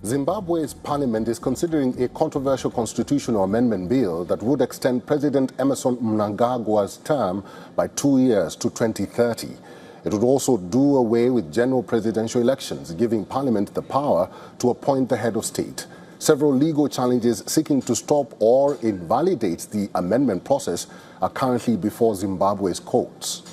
Zimbabwe's parliament is considering a controversial constitutional amendment bill that would extend President Emmerson Mnangagwa's term by 2 years to 2030. It would also do away with general presidential elections, giving parliament the power to appoint the head of state. Several legal challenges seeking to stop or invalidate the amendment process are currently before Zimbabwe's courts.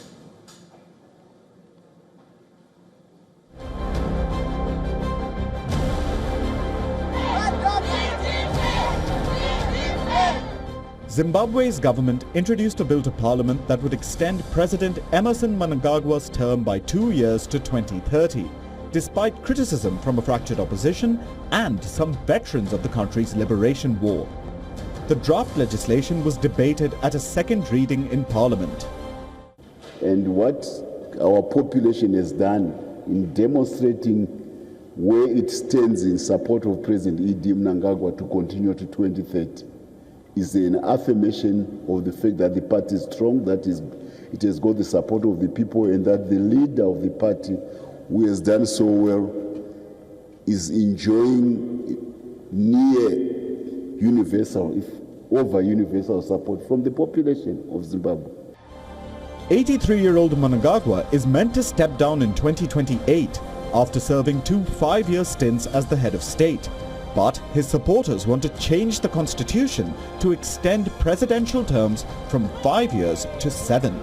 Zimbabwe's government introduced a bill to parliament that would extend President Emmerson Mnangagwa's term by 2 years to 2030, despite criticism from a fractured opposition and some veterans of the country's liberation war. The draft legislation was debated at a second reading in parliament. And what our population has done in demonstrating where it stands in support of President Mnangagwa to continue to 2030 is an affirmation of the fact that the party is strong, that is, it has got the support of the people, and that the leader of the party, who has done so well, is enjoying near universal, if over universal support from the population of Zimbabwe. 83-year-old Mnangagwa is meant to step down in 2028 after serving 2 5-year stints as the head of state. But his supporters want to change the constitution to extend presidential terms from 5 years to 7.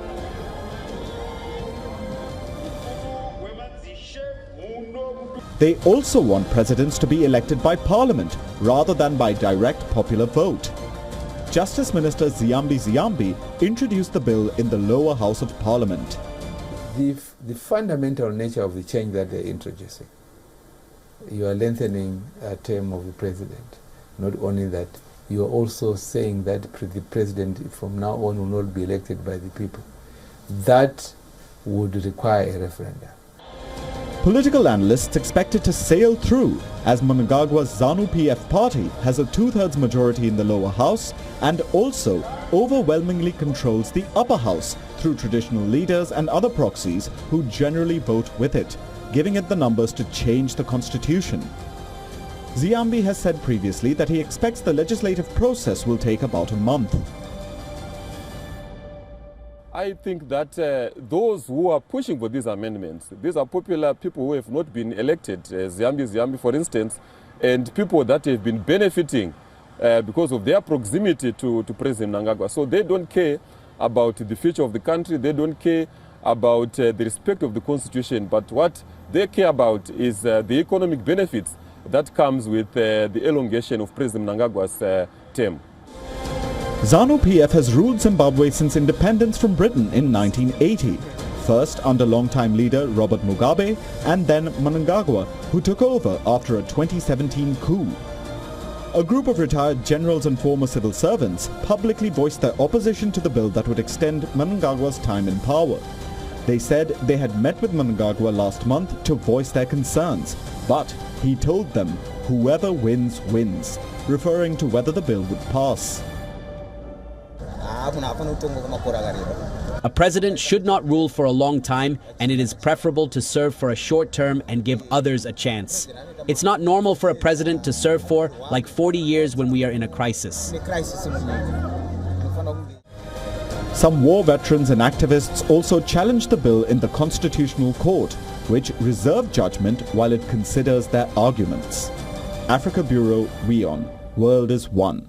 They also want presidents to be elected by parliament rather than by direct popular vote. Justice Minister Zimbabwe introduced the bill in the lower house of parliament. The fundamental nature of the change that they're introducing, you are lengthening a term of the president. Not only that, you are also saying that the president from now on will not be elected by the people. That would require a referendum. Political analysts expect it to sail through, as Mnangagwa's ZANU-PF party has a 2/3 majority in the lower house and also overwhelmingly controls the upper house through traditional leaders and other proxies who generally vote with it, giving it the numbers to change the constitution. Zimbabwe has said previously that he expects the legislative process will take about a month. I think that those who are pushing for these amendments, these are popular people who have not been elected, Zimbabwe for instance, and people that have been benefiting because of their proximity to President Mnangagwa. So they don't care about the future of the country, they don't care about the respect of the constitution, but what they care about is the economic benefits that comes with the elongation of President Mnangagwa's term. ZANU-PF has ruled Zimbabwe since independence from Britain in 1980, first under longtime leader Robert Mugabe and then Mnangagwa, who took over after a 2017 coup. A group of retired generals and former civil servants publicly voiced their opposition to the bill that would extend Mnangagwa's time in power. They said they had met with Mnangagwa last month to voice their concerns, but he told them whoever wins, wins, referring to whether the bill would pass. A president should not rule for a long time, and it is preferable to serve for a short term and give others a chance. It's not normal for a president to serve for like 40 years when we are in a crisis. Some war veterans and activists also challenged the bill in the Constitutional Court, which reserved judgment while it considers their arguments. Africa Bureau, WION. World is One.